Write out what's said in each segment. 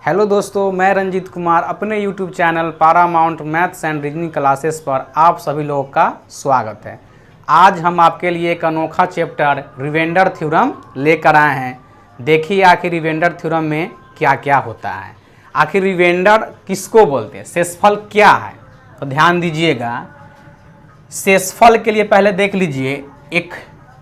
Hello दोस्तों, मैं रंजीत कुमार अपने YouTube channel Paramount maths and reasoning classes पर आप सभी लोगों का स्वागत है। आज हम आपके लिए एक अनोखा चैप्टर रिवेंडर थ्योरम लेकर आए हैं। देखिए आखिर रिवेंडर थ्योरम में क्या क्या होता है, आखिर रिवेंडर किसको बोलते हैं, शेषफल क्या है। तो ध्यान दीजिएगा, शेषफल के लिए पहले देख लीजिए, एक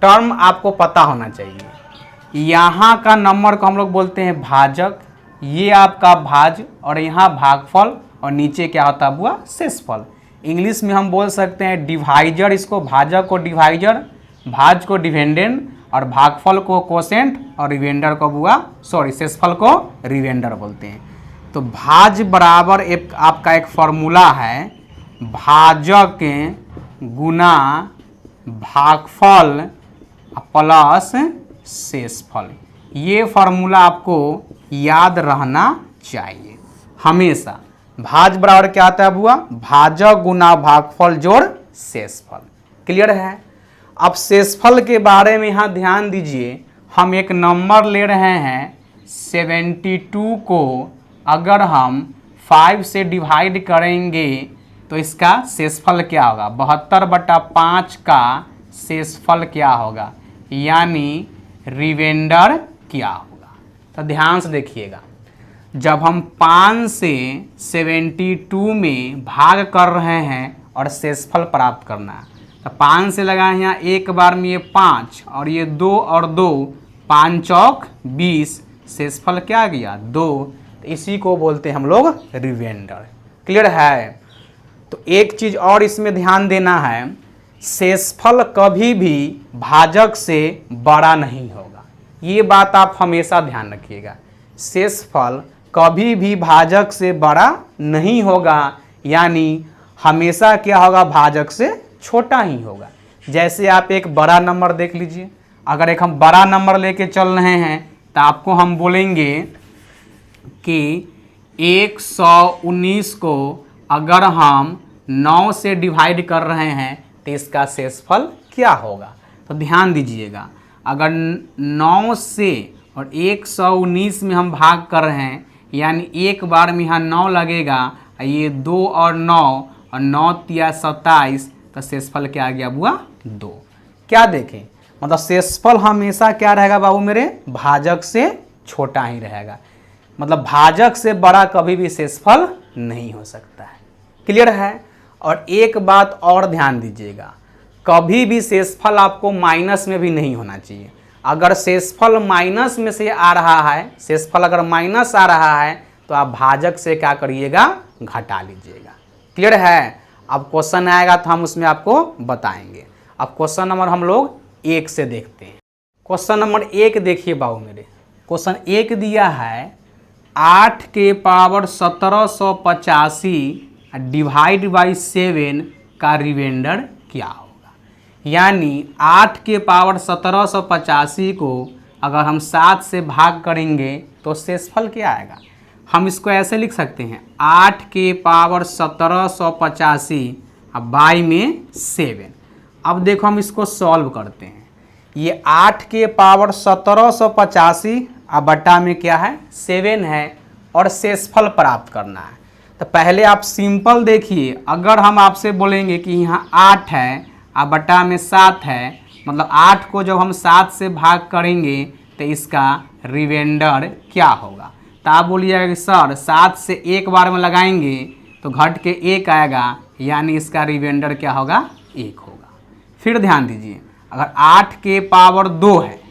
टर्म आपको पता होना चाहिए। यहाँ का नंबर को हम लोग बोलते हैं भाजक, ये आपका भाज और यहाँ भागफल और नीचे क्या होता है हुआ शेषफल। इंग्लिश में हम बोल सकते हैं डिवाइजर, इसको भाजक को डिवाइजर, भाज को डिवेंडेंट और भागफल को कोसेंट और रिवेंडर को हुआ शेषफल को रिवेंडर बोलते हैं। तो भाज बराबर एक आपका एक फॉर्मूला है, भाजक गुना भागफल प्लस शेषफल। ये फॉर्मूला आपको याद रहना चाहिए हमेशा। भाज बराबर क्या आता है बुआ, भाजक गुना भागफल जोड़ शेषफल। क्लियर है। अब शेषफल के बारे में यहाँ ध्यान दीजिए, हम एक नंबर ले रहे हैं 72 को अगर हम 5 से डिवाइड करेंगे तो इसका शेषफल क्या होगा, 72/5 का शेषफल क्या होगा, यानी रिवेंडर क्या होगा। तो ध्यान से देखिएगा, जब हम 5 से 72 में भाग कर रहे हैं और शेषफल प्राप्त करना है, तो 5 से लगाए यहाँ एक बार में ये 5 और ये 2 और 2, 5 चौक 20, शेषफल क्या गया 2। तो इसी को बोलते हैं हम लोग रिवेंडर। क्लियर है। तो एक चीज़ और इसमें ध्यान देना है, शेषफल कभी भी भाजक से बड़ा नहीं होगा। ये बात आप हमेशा ध्यान रखिएगा, शेषफल कभी भी भाजक से बड़ा नहीं होगा, यानी हमेशा क्या होगा, भाजक से छोटा ही होगा। जैसे आप एक बड़ा नंबर देख लीजिए, अगर एक हम बड़ा नंबर लेके चल रहे हैं तो आपको हम बोलेंगे कि 119 को अगर हम 9 से डिवाइड कर रहे हैं तो इसका शेषफल क्या होगा। तो ध्यान दीजिएगा, अगर 9 से और 119 में हम भाग कर रहे हैं, यानी एक बार में यहाँ 9 लगेगा, ये 2 और 9 और 9 तिया 27, तो शेषफल क्या आ गया बुआ 2। क्या देखें, मतलब शेषफल हमेशा क्या रहेगा बाबू मेरे, भाजक से छोटा ही रहेगा। मतलब भाजक से बड़ा कभी भी शेषफल नहीं हो सकता है। क्लियर है। और एक बात और ध्यान दीजिएगा, कभी भी शेषफल आपको माइनस में भी नहीं होना चाहिए। अगर शेषफल माइनस में से आ रहा है, शेषफल अगर माइनस आ रहा है तो आप भाजक से क्या करिएगा, घटा लीजिएगा। क्लियर है। अब क्वेश्चन आएगा तो हम उसमें आपको बताएंगे। अब क्वेश्चन नंबर हम लोग 1 से देखते हैं। क्वेश्चन नंबर 1 देखिए बाबू मेरे, क्वेश्चन 1 दिया है 8 के पावर 1785 डिवाइड बाई 7 का रिवेंडर क्या होगा। यानी 8 के पावर 1785 को अगर हम 7 से भाग करेंगे तो शेषफल क्या आएगा। हम इसको ऐसे लिख सकते हैं, 8 के पावर 1785 बाई में 7। अब देखो हम इसको सॉल्व करते हैं। ये 8 के पावर 1785 बटा में क्या है 7 है और शेषफल प्राप्त करना है। तो पहले आप सिंपल देखिए, अगर हम आपसे बोलेंगे कि यहाँ 8 है और बटा में 7 है, मतलब 8 को जब हम 7 से भाग करेंगे तो इसका रिवेंडर क्या होगा। तो आप बोलिएगा कि सर 7 से एक बार में लगाएंगे तो घट के 1 आएगा, यानी इसका रिवेंडर क्या होगा 1 होगा। फिर ध्यान दीजिए, अगर 8 के पावर 2 है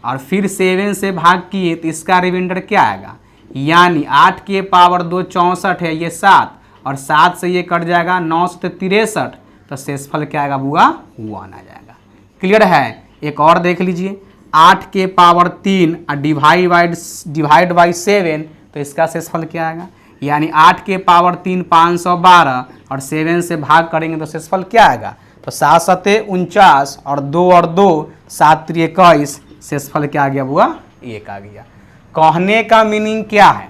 और फिर 7 से भाग किए तो इसका रिवेंडर क्या आएगा, यानी 8 के पावर 2 64 है, ये 7 और 7 से ये कट जाएगा 9 से 63, तो शेषफल क्या आएगा बुआ 1 आ जाएगा। क्लियर है। एक और देख लीजिए, 8 के पावर 3 डिवाइड बाई 7, तो इसका शेषफल क्या आएगा, यानी 8 के पावर 3 512 और 7 से भाग करेंगे तो शेषफल क्या आएगा, तो 7 7 49 और 2 और 2 7 3 21, शेषफल क्या आ गया बुआ 1 आ गया। कहने का मीनिंग क्या है,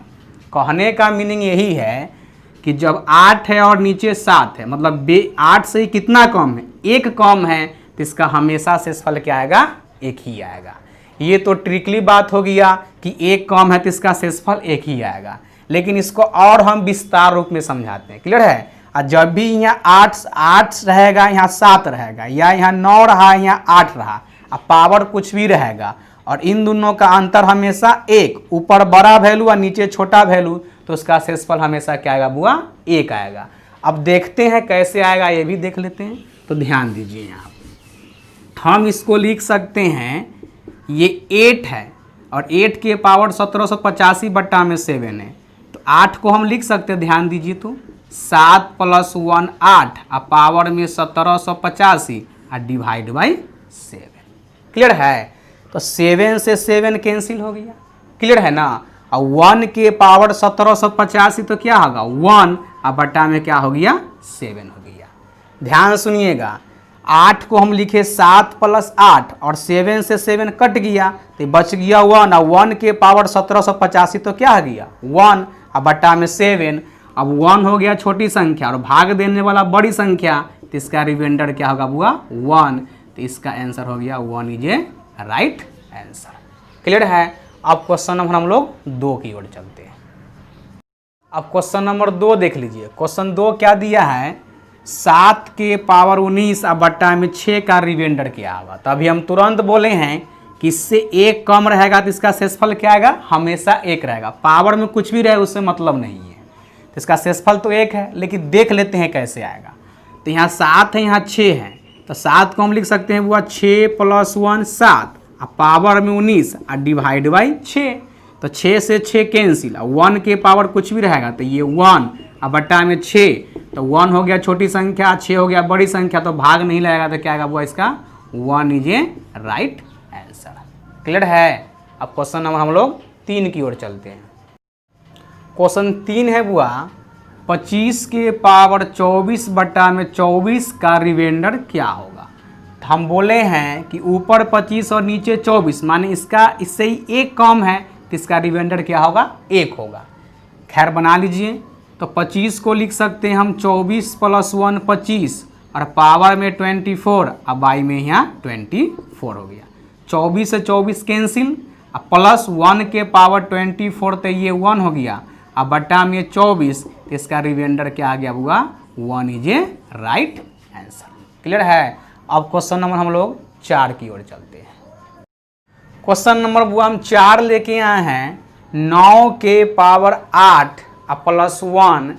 कहने का मीनिंग यही है कि जब 8 है और नीचे 7 है, मतलब 8 से कितना कम है, 1 कम है, तो इसका हमेशा शेषफल क्या आएगा 1 ही आएगा। ये तो ट्रिकली बात हो गया कि 1 कम है तो इसका शेषफल 1 ही आएगा। लेकिन इसको और हम विस्तार रूप में समझाते हैं। क्लियर है? और जब भी यहाँ 8 रहेगा, यहाँ 7 रहेगा, या यहाँ 9 रहा, यहाँ 8 रहा, और पावर कुछ भी रहेगा और इन दोनों का अंतर हमेशा 1, ऊपर बड़ा वैल्यू और नीचे छोटा वैल्यू, तो उसका शेषफल हमेशा क्या आएगा बुआ? 1 आएगा। अब देखते हैं कैसे आएगा, ये भी देख लेते हैं। तो ध्यान दीजिए, यहाँ हम इसको लिख सकते हैं, ये 8 है और 8 के पावर 1785 बट्टा में 7 है, तो 8 को हम लिख सकते हैं। ध्यान दीजिए, तो 7 + 1 8 और पावर में 1785 और डिवाइड बाई 7। क्लियर है? तो 7 से 7 कैंसिल हो गया। क्लियर है ना? और 1 के पावर 1785 तो क्या होगा 1 और बट्टा में क्या हो गया 7 हो गया। ध्यान सुनिएगा, 8 को हम लिखे 7 + 8 और 7 से 7 कट गया तो बच गया 1, और 1 के पावर 1785 तो क्या हो गया 1 और बट्टा में 7। अब 1 हो गया छोटी संख्या और भाग देने वाला बड़ी संख्या, तो इसका रिमाइंडर क्या होगा बुआ 1, तो इसका आंसर हो गया 1 is a right answer. Clear है? अब क्वेश्चन नंबर हम लोग 2 की ओर चलते हैं। अब क्वेश्चन नंबर 2 देख लीजिए। क्वेश्चन 2 क्या दिया है, 7 के पावर 19 और बट्टा में 6 का रिमाइंडर क्या होगा। तो अभी हम तुरंत बोले हैं कि इससे 1 कम रहेगा तो इसका शेषफल क्या आएगा, हमेशा 1 रहेगा। पावर में कुछ भी रहे उससे मतलब नहीं है, तो इसका शेषफल तो 1 है, लेकिन देख लेते हैं कैसे आएगा। तो यहाँ 7 है, यहाँ 6 है, तो 7 को हम लिख सकते हैं वो 6 + 1 7 और पावर में 19 और डिवाइड बाई 6। तो 6 से 6 कैंसिल, 1 के पावर कुछ भी रहेगा तो ये 1 और बट्टा में 6, तो 1 हो गया छोटी संख्या, 6 हो गया बड़ी संख्या, तो भाग नहीं लगेगा तो क्या आएगा वो इसका 1 is a right answer. Clear है? अब क्वेश्चन नंबर हम लोग 3 की ओर चलते हैं। क्वेश्चन 3 है बुआ, 25 के पावर 24 बट्टा में 24 का रिमाइंडर क्या होगा। तो हम बोले हैं कि ऊपर 25 और नीचे 24, माने इसका इससे ही 1 कम है, तो इसका रिमाइंडर क्या होगा 1 होगा। खैर बना लीजिए, तो 25 को लिख सकते हैं हम 24 + 1 25 और पावर में 24 और बाई में यहाँ 24 हो गया। 24 से 24 कैंसिल, प्लस 1 के पावर 24 तो ये 1 हो गया, अब बट्टा में 24, तो इसका रिमाइंडर क्या आ गया हुआ 1 is a right answer. Clear है? अब क्वेश्चन नंबर हम लोग 4 की ओर चलते हैं। क्वेश्चन नंबर बुआ हम 4 लेके आए हैं, 9 के पावर 8 + 1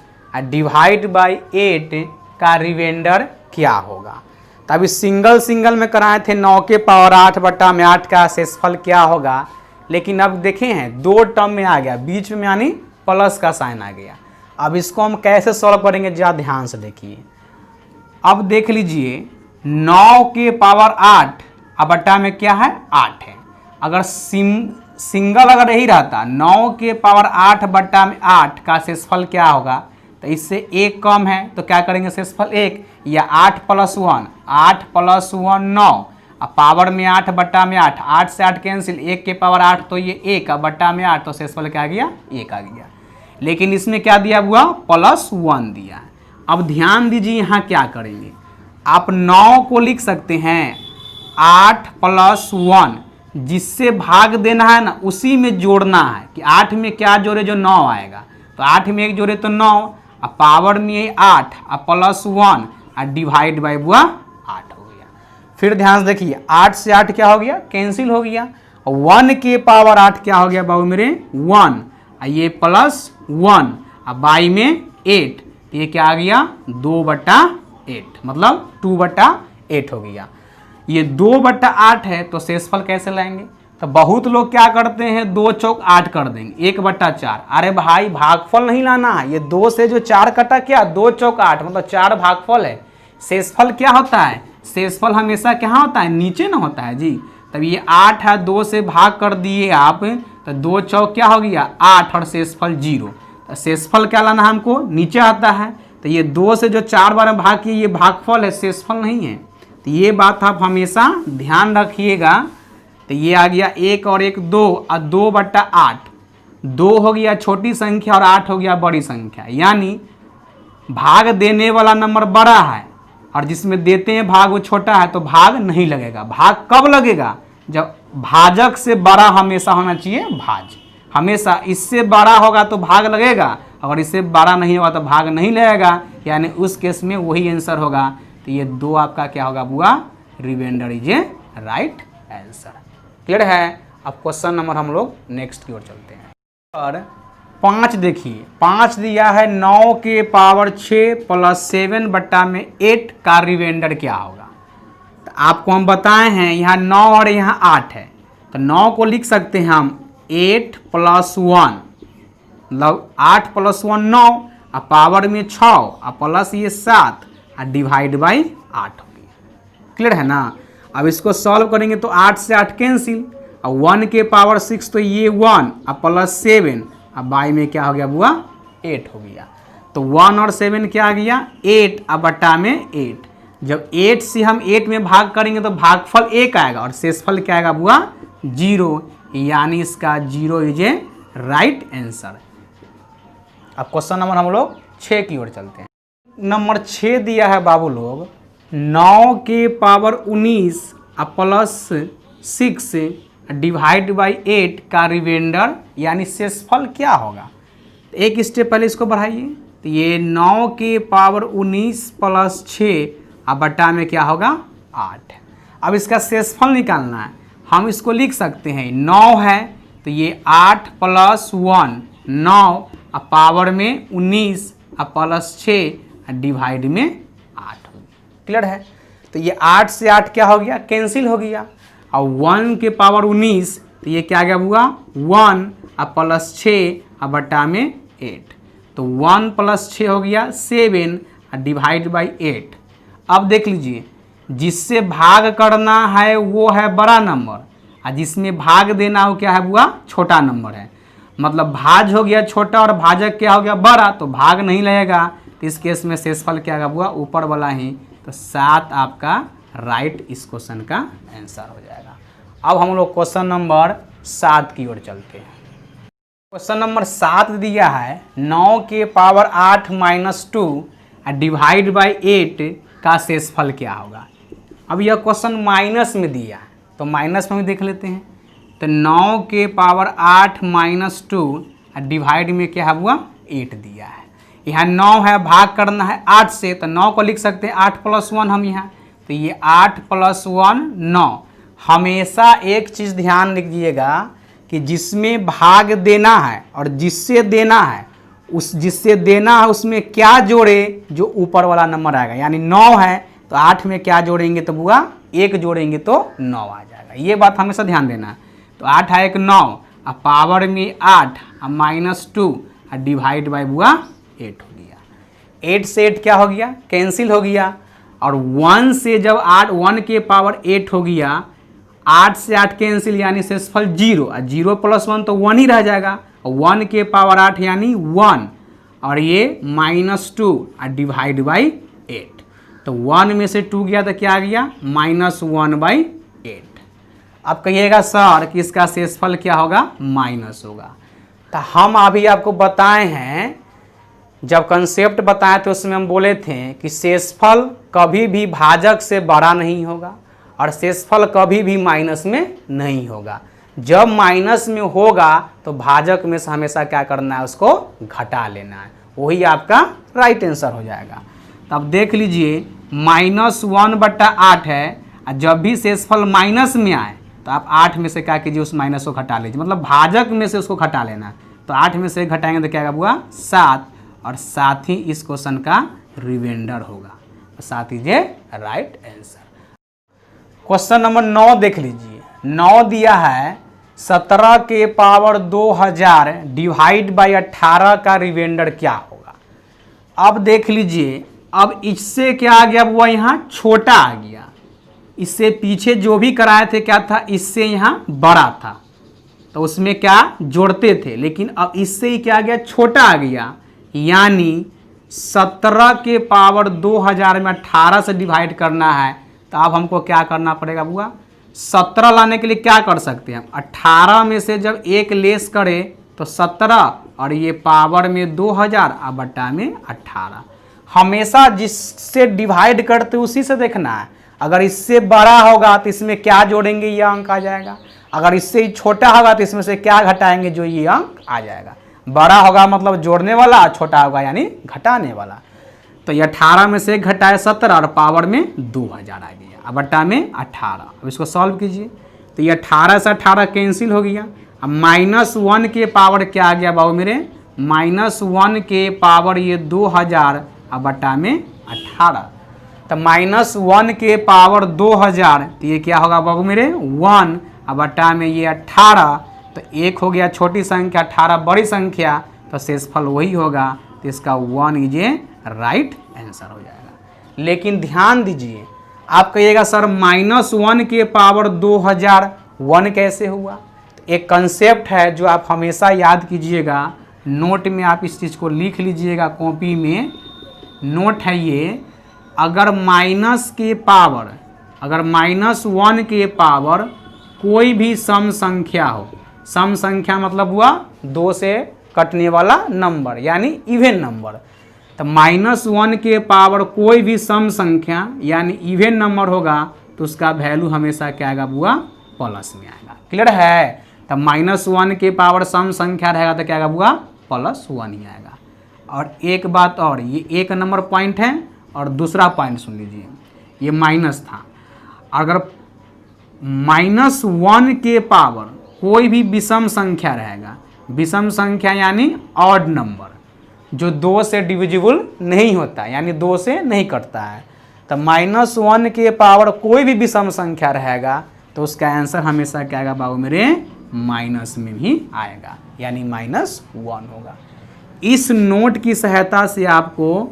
डिवाइड बाई 8 का रिमाइंडर क्या होगा। तो अभी सिंगल में कराए थे 9 के पावर 8 बट्टा में 8 का शेषफल क्या होगा, लेकिन अब देखे हैं 2 टर्म में आ गया, बीच में यानी प्लस का साइन आ गया। अब इसको हम कैसे सॉल्व करेंगे जरा ध्यान से देखिए। अब देख लीजिए 9 के पावर 8 अब बट्टा में क्या है 8 है। अगर सिंगल अगर यही रहता 9 के पावर 8 बट्टा में 8 का शेषफल क्या होगा, तो इससे 1 कम है तो क्या करेंगे शेषफल 1, या 8 + 1 8 + 1 9 अब पावर में 8 बट्टा में 8, 8 से 8 कैंसिल, 1 के पावर 8 तो ये 1 अब बट्टा में 8 तो शेषफल क्या आ गया 1 आ गया। लेकिन इसमें क्या दिया हुआ +1 दिया। अब ध्यान दीजिए यहाँ क्या करेंगे, आप 9 को लिख सकते हैं 8 + 1, जिससे भाग देना है ना उसी में जोड़ना है कि 8 में क्या जोड़े जो 9 आएगा, तो 8 में 1 जोड़े तो 9, अब पावर में 8 अब +1 और डिवाइड बाई बुआ 8 हो गया। फिर ध्यान से देखिए 8 से 8 क्या हो गया कैंसिल हो गया, 1 के पावर 8 क्या हो गया बाबू मेरे 1, ये +1 अब बाई में 8, तो ये क्या आ गया 2/8 मतलब 2/8 हो गया। ये 2/8 है तो शेषफल कैसे लाएंगे, तो बहुत लोग क्या करते हैं 2 चौक 8 कर देंगे 1/4। अरे भाई भागफल नहीं लाना है, ये 2 से जो 4 कटा क्या 2 चौक 8 मतलब 4 भागफल है। शेषफल क्या होता है, शेषफल हमेशा क्या होता है नीचे ना होता है जी। तब ये 8 है 2 से भाग कर दिए आप, तो 2 चौक क्या हो गया 8 और शेषफल 0। तो शेषफल क्या लाना हमको नीचे आता है, तो ये 2 से जो 4 बार भाग किए ये भागफल है शेषफल नहीं है। तो ये बात आप हमेशा ध्यान रखिएगा। तो ये आ गया 1 और 1 2 और 2/8, 2 हो गया छोटी संख्या और 8 हो गया बड़ी संख्या, यानी भाग देने वाला नंबर बड़ा है और जिसमें देते हैं भाग वो छोटा है, तो भाग नहीं लगेगा। भाग कब लगेगा, जब भाजक से बड़ा हमेशा होना चाहिए भाज्य। हमेशा इससे बड़ा होगा तो भाग लगेगा, अगर इससे बड़ा नहीं होगा तो भाग नहीं लगेगा, यानी उस केस में वही आंसर होगा। तो ये 2 आपका क्या होगा बुआ, reminder is a right answer. Clear है। अब क्वेश्चन नंबर हम लोग नेक्स्ट की ओर चलते हैं। और 5 देखिए, 5 दिया है 9 के पावर 6 प्लस 7 बट्टा में 8 का रिमाइंडर क्या होगा। तो आपको हम बताए हैं यहाँ 9 और यहाँ 8 है, तो 9 को लिख सकते हैं हम 8 + 1, मतलब 8 + 1 9, और पावर में 6 और प्लस ये 7 और डिवाइड बाई 8 हो गया। क्लियर है ना। अब इसको सॉल्व करेंगे तो 8 से 8 कैंसिल, और 1 के पावर 6 तो ये 1 और प्लस 7, अब बाई में क्या हो गया बुआ, 8 हो गया। तो 1 और 7 क्या आ गया, 8 और बट्टा में 8। जब 8 से हम 8 में भाग करेंगे तो भागफल 1 आएगा और शेषफल क्या आएगा बुआ, 0, यानी इसका 0 इज ए राइट आंसर। अब क्वेश्चन नंबर हम लोग 6 की ओर चलते हैं। नंबर 6 दिया है बाबू लोग 9 के पावर 19 और प्लस 6 डिवाइड बाई 8 का रिमाइंडर यानी शेषफल क्या होगा। तो एक स्टेप पहले इसको बढ़ाइए, तो ये 9 के पावर 19 प्लस 6 और बट्टा में क्या होगा, 8। अब इसका शेषफल निकालना है, हम इसको लिख सकते हैं 9 है तो ये 8 + 1 9 और पावर में 19 और प्लस 6 और डिवाइड में 8 हो गया। क्लियर है। तो ये 8 से 8 क्या हो गया, कैंसिल हो गया, और 1 के पावर 19 तो ये क्या गया हुआ, 1 और प्लस 6 और बट्टा में 8, तो 1 + 6 हो गया 7 और डिवाइड बाई 8। अब देख लीजिए, जिससे भाग करना है वो है बड़ा नंबर, और जिसमें भाग देना हो क्या है बुआ, छोटा नंबर है। मतलब भाज हो गया छोटा और भाजक क्या हो गया बड़ा, तो भाग नहीं लगेगा। तो इस केस में शेषफल क्या होगा बुआ, ऊपर वाला ही, तो 7 आपका राइट इस क्वेश्चन का आंसर हो जाएगा। अब हम लोग क्वेश्चन नंबर 7 की ओर चलते हैं। क्वेश्चन नंबर 7 दिया है 9 के पावर 8 - 2 डिवाइड बाई 8 का शेषफल क्या होगा। अब यह क्वेश्चन माइनस में दिया है, तो माइनस में भी देख लेते हैं। तो 9 के पावर 8 - 2 डिवाइड में क्या है हुआ, 8 दिया है। यहाँ 9 है, भाग करना है 8 से, तो 9 को लिख सकते हैं 8 + 1 हम यहाँ, तो ये 8 + 1 9। हमेशा एक चीज़ ध्यान रखिएगा कि जिसमें भाग देना है और जिससे देना है, उस जिससे देना है उसमें क्या जोड़े, जो ऊपर वाला नंबर आएगा। यानी 9 है तो 8 में क्या जोड़ेंगे तो बुआ 1 जोड़ेंगे तो 9 आ जाएगा। ये बात हमेशा ध्यान देना है। तो 8 है 1 9 और पावर में 8 और -2 और डिवाइड बाई बुआ 8 हो गया। 8 से 8 क्या हो गया, कैंसिल हो गया, और 1 से जब 1 के पावर 8 हो गया, 8 से 8 कैंसिल यानी शेषफल 0, और 0 + 1 तो 1 ही रह जाएगा, और 1 के पावर 8 यानी 1, और ये -2 और डिवाइड बाई 8, तो 1 में से 2 गया तो क्या आ गया, -1/8। अब कहिएगा सर कि इसका शेषफल क्या होगा, माइनस होगा। तो हम अभी आपको बताए हैं, जब कंसेप्ट बताए तो उसमें हम बोले थे कि शेषफल कभी भी भाजक से बड़ा नहीं होगा और शेषफल कभी भी माइनस में नहीं होगा। जब माइनस में होगा तो भाजक में से हमेशा क्या करना है, उसको घटा लेना है, वही आपका राइट आंसर हो जाएगा। तो अब देख लीजिए -1/8 है, और जब भी शेषफल माइनस में आए तो आप 8 में से क्या कीजिए, उस माइनस को घटा लीजिए, मतलब भाजक में से उसको घटा लेना है। तो 8 में से घटाएंगे तो क्या होगा 7, और 7 ही इस क्वेश्चन का रिमाइंडर होगा। 7 is a right answer. Question number 9 देख लीजिए। 9 दिया है 17 के पावर 2000 डिवाइड बाई 18 का रिमाइंडर क्या होगा। अब देख लीजिए, अब इससे क्या आ गया हुआ, यहाँ छोटा आ गया। इससे पीछे जो भी कराए थे क्या था, इससे यहाँ बड़ा था, तो उसमें क्या जोड़ते थे, लेकिन अब इससे ही क्या आ गया, छोटा आ गया। यानी 17 के पावर 2000 में 18 से डिवाइड करना है, तो अब हमको क्या करना पड़ेगा बुआ, 17 लाने के लिए क्या कर सकते हैं, 18 में से जब 1 लेस करें तो 17, और ये पावर में 2000 और बट्टा में 18। हमेशा जिससे डिवाइड करते उसी से देखना है। अगर इससे बड़ा होगा तो इसमें क्या जोड़ेंगे, यह अंक आ जाएगा, अगर इससे छोटा होगा तो इसमें से क्या घटाएंगे, जो ये अंक आ जाएगा। बड़ा होगा मतलब जोड़ने वाला, छोटा होगा यानी घटाने वाला। तो ये 18 में से घटाए 17 और पावर में 2000 आ गया, अब बट्टा में 18। अब इसको सॉल्व कीजिए तो ये 18 से 18 कैंसिल हो गया। अब -1 के पावर क्या आ गया बाबू मेरे, -1 के पावर ये 2000 अब बट्टा में 18। तो -1 के पावर 2000 तो ये क्या होगा बाबू मेरे 1 अब बट्टा में ये 18। तो 1 हो गया छोटी संख्या, 18 बड़ी संख्या, तो शेषफल वही होगा। तो इसका 1 इज ए राइट आंसर हो जाएगा। लेकिन ध्यान दीजिए, आप कहिएगा सर -1 के पावर 2000 1 कैसे हुआ। तो एक कंसेप्ट है जो आप हमेशा याद कीजिएगा, नोट में आप इस चीज़ को लिख लीजिएगा, कॉपी में नोट है ये। अगर -1 के पावर कोई भी सम संख्या हो, सम संख्या मतलब हुआ 2 से कटने वाला नंबर यानी इवन नंबर। तो -1 के पावर कोई भी सम संख्या यानी इवन नंबर होगा तो उसका वैल्यू हमेशा क्या आएगा बुआ, प्लस में आएगा। क्लियर है। तो -1 के पावर सम संख्या रहेगा तो क्या आएगा बुआ, +1 ही आएगा। और एक बात और, ये 1 नंबर पॉइंट है और दूसरा पॉइंट सुन लीजिए, ये माइनस था। अगर -1 के पावर कोई भी विषम संख्या रहेगा, विषम संख्या यानी ऑड नंबर जो 2 से डिविजिबल नहीं होता यानी 2 से नहीं कटता है, तो -1 के पावर कोई भी विषम संख्या रहेगा तो उसका आंसर हमेशा क्या आएगा बाबू मेरे, माइनस में ही आएगा यानी -1 होगा। इस नोट की सहायता से आपको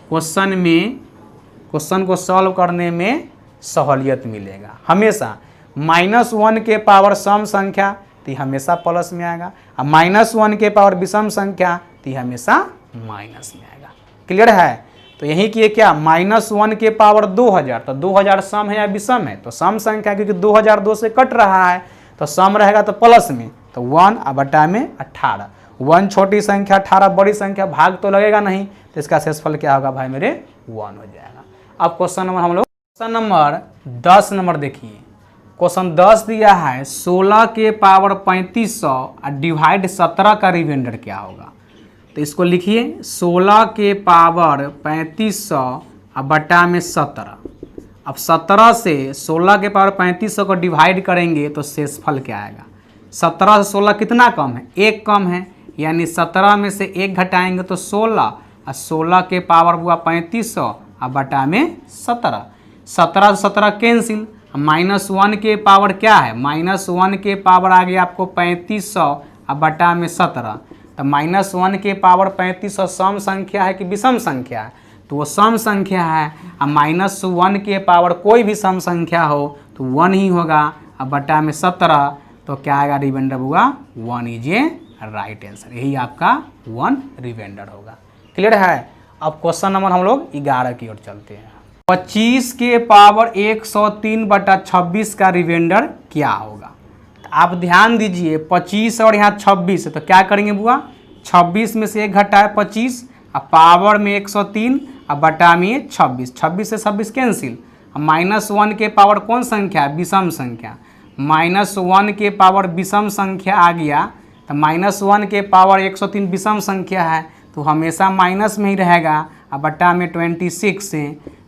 क्वेश्चन को सॉल्व करने में सहूलियत मिलेगा। हमेशा -1 के पावर सम संख्या तो ये हमेशा प्लस में आएगा, और -1 के पावर विषम संख्या तो ये हमेशा माइनस में आएगा। क्लियर है। तो यही कि क्या -1 के पावर 2000, तो 2000 सम है या विषम है, तो सम संख्या क्योंकि 2000 2 से कट रहा है तो सम रहेगा तो प्लस में, तो 1 अब बटा में 18। 1 छोटी संख्या, 18 बड़ी संख्या, भाग तो लगेगा नहीं, तो इसका शेषफल क्या होगा भाई मेरे 1 हो जाएगा। अब क्वेश्चन नंबर हम लोग क्वेश्चन नंबर 10 नंबर देखिए। क्वेश्चन 10 दिया है 16 के पावर 3500 और डिवाइड 17 का रिमाइंडर क्या होगा। तो इसको लिखिए 16 के पावर 3500 और बटा में 17। अब 17 से 16 के पावर 3500 को डिवाइड करेंगे तो शेषफल क्या आएगा। 17 से 16 कितना कम है, 1 कम है, यानी 17 में से 1 घटाएंगे तो 16, और 16 के पावर हुआ 3500 और बटा में 17। 17 से 17 कैंसिल, -1 के पावर क्या है, -1 के पावर आ गया आपको 3500 और बटा में 17। तो -1 के पावर 3500 सम संख्या है कि विषम संख्या है, तो वो सम संख्या है। और -1 के पावर कोई भी सम संख्या हो तो 1 ही होगा, अब बटा में 17, तो क्या आएगा रिमाइंडर हुआ 1 इज ए राइट आंसर। यही आपका 1 रिमाइंडर होगा। क्लियर है। अब क्वेश्चन नंबर हम लोग 11 की ओर चलते हैं। 25 के पावर 103/26 का रिमाइंडर क्या होगा। तो आप ध्यान दीजिए 25 और यहाँ 26 है, तो क्या करेंगे बुआ, 26 में से 1 घटाए 25, और पावर में 103 और बटा में 26, 26 से 26 कैंसिल। -1 के पावर कौन संख्या है, विषम संख्या, -1 के पावर विषम संख्या आ गया, तो -1 के पावर 103 विषम संख्या है तो हमेशा माइनस में ही रहेगा, और बटा में 26 से,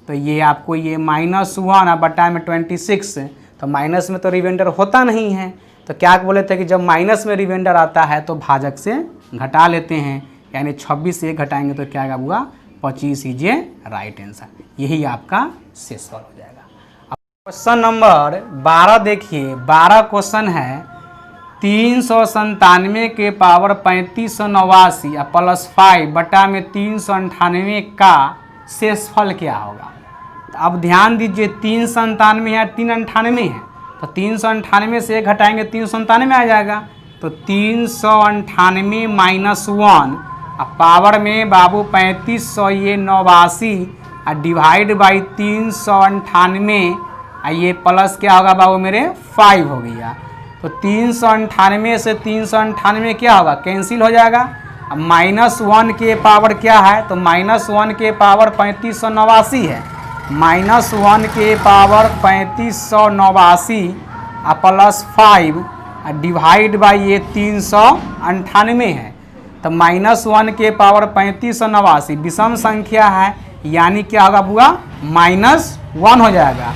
तो ये आपको ये -1 और बटा में 26, तो माइनस में तो रिमाइंडर होता नहीं है, तो क्या बोले थे कि जब माइनस में रिमाइंडर आता है तो भाजक से घटा लेते हैं, यानी 26 से 1 घटाएंगे तो क्या आएगा बुआ 25 इज ए राइट आंसर। यही आपका शेषफल हो जाएगा। अब क्वेश्चन नंबर 12 देखिए। 12 क्वेश्चन है 397 के पावर 3589 प्लस 5 बटा में 398 का शेषफल क्या होगा। तो अब ध्यान दीजिए 397 है 398 है, तो 398 से 1 घटाएंगे 397 आ जाएगा, तो 398 - 1 अब पावर में बाबू 3500 ये 89 और डिवाइड बाई 398 और ये प्लस क्या होगा बाबू मेरे 5 हो गया। तो 398 से 398 क्या होगा, कैंसिल हो जाएगा। अब -1 के पावर क्या है, तो -1 के पावर 3589 है, -1 के पावर 3589 और प्लस 5 डिवाइड बाई ये 398 है, तो -1 के पावर 3589 विषम संख्या है, यानी क्या होगा बुआ, -1 हो जाएगा,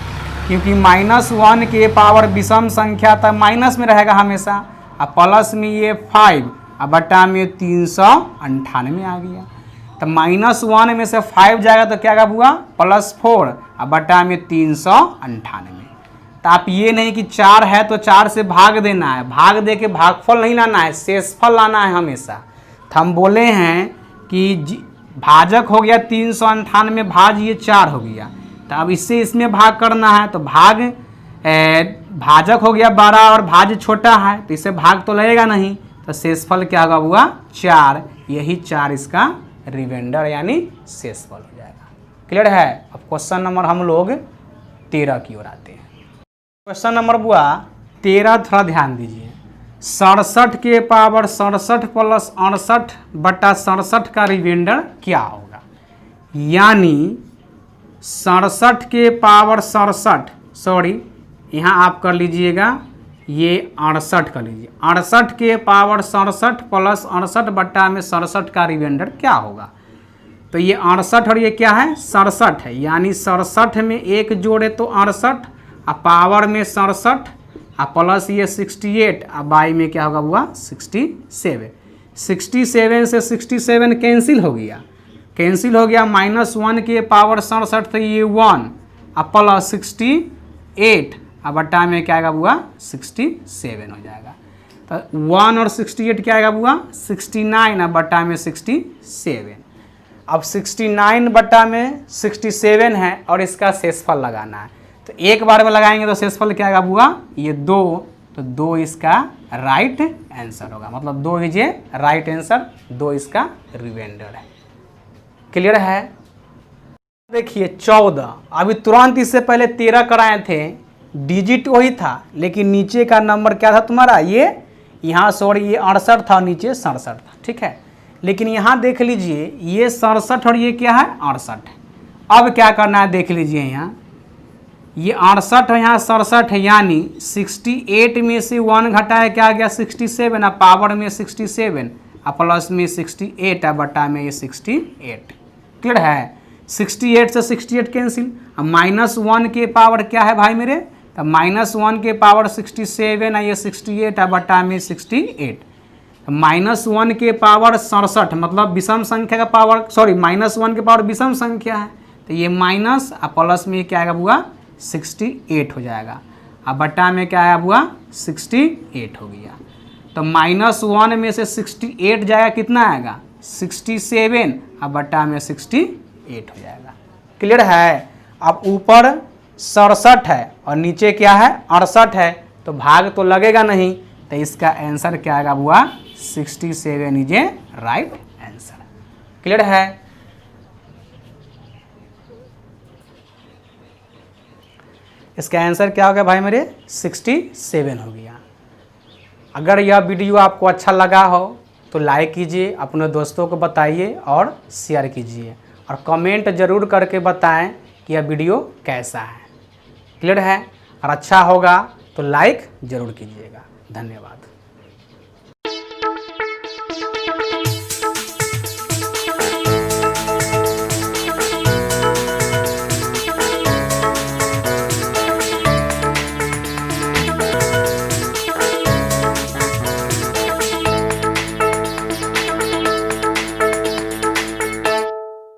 क्योंकि -1 के पावर विषम संख्या तक माइनस में रहेगा हमेशा, और प्लस में ये 5 और बटा में 398 आ गया। तो -1 में से 5 जाएगा तो क्या होगा बुआ, +4 और बटा में 398। तो आप ये नहीं कि 4 है तो 4 से भाग देना है, भाग दे के भागफल नहीं लाना है, शेषफल लाना है हमेशा। तो हम बोले हैं कि भाजक हो गया 398 भाज ये 4 हो गया, तो अब इससे इसमें भाग करना है, तो भाजक हो गया 12 और भाज छोटा है, तो इससे भाग तो लगेगा नहीं, तो शेषफल क्या होगा हुआ 4, यही 4 इसका रिमाइंडर यानी शेषफल हो जाएगा। क्लियर है। अब क्वेश्चन नंबर हम लोग 13 की ओर आते हैं। क्वेश्चन नंबर बुआ 13 थोड़ा ध्यान दीजिए। 67 के पावर 67 प्लस 68 बटा 67 का रिमाइंडर क्या होगा, यानी 67 के पावर 67, सॉरी यहाँ आप कर लीजिएगा ये 68 कर लीजिए, 68 के पावर 67 प्लस 68 बट्टा में 67 का रिमाइंडर क्या होगा। तो ये 68 और ये क्या है 67 है, यानी 67 में एक जोड़े तो 68 और पावर में 67 और प्लस ये 68 और बाई में क्या होगा हुआ 67। 67 से 67 कैंसिल हो गया, -1 के पावर 67 तो ये 1 और प्लस 68 और बट्टा में क्या आएगा बुआ 67 हो जाएगा। तो 1 और 68 क्या आएगा बुआ 69 और बट्टा में 67। अब 69 बट्टा में 67 है और इसका शेषफल लगाना है, तो एक बार में लगाएंगे तो शेषफल क्या आएगा बुआ ये 2, तो 2 इसका राइट आंसर होगा, मतलब 2 इज ए राइट आंसर, 2 इसका रिमाइंडर है। क्लियर है। देखिए 14, अभी तुरंत इससे पहले 13 कराए थे, डिजिट वही था लेकिन नीचे का नंबर क्या था तुम्हारा, ये यहाँ सॉरी ये 68 था, नीचे 67 था, ठीक है। लेकिन यहाँ देख लीजिए ये 67 और ये क्या है 68। अब क्या करना है देख लीजिए, यहाँ ये 68 है, यहाँ 67 है, यानी 68 में से 1 घटाया क्या आ गया 67 और पावर में 67 और प्लस में 68 और बटा में ये 68। क्लियर है। 68 से 68 कैंसिल, अब -1 के पावर क्या है भाई मेरे, तो -1 के पावर 67 और ये 68 और बटा में 68। -1 के पावर 67 मतलब विषम संख्या का पावर, सॉरी -1 के पावर विषम संख्या है, तो ये माइनस और प्लस में क्या आएगा बुआ 68 हो जाएगा, अब बटा में क्या आया बुआ 68 हो गया। तो -1 में से 68 जाएगा कितना आएगा 67 और बटा में 68 हो जाएगा। क्लियर है। अब ऊपर 67 है और नीचे क्या है 68 है, तो भाग तो लगेगा नहीं, तो इसका आंसर क्या आएगा बुआ 67 is a right answer. Clear है। इसका आंसर क्या हो गया भाई मेरे 67 हो गया। अगर यह वीडियो आपको अच्छा लगा हो तो लाइक कीजिए, अपने दोस्तों को बताइए और शेयर कीजिए, और कमेंट ज़रूर करके बताएं कि यह वीडियो कैसा है। क्लियर है। और अच्छा होगा तो लाइक ज़रूर कीजिएगा। धन्यवाद।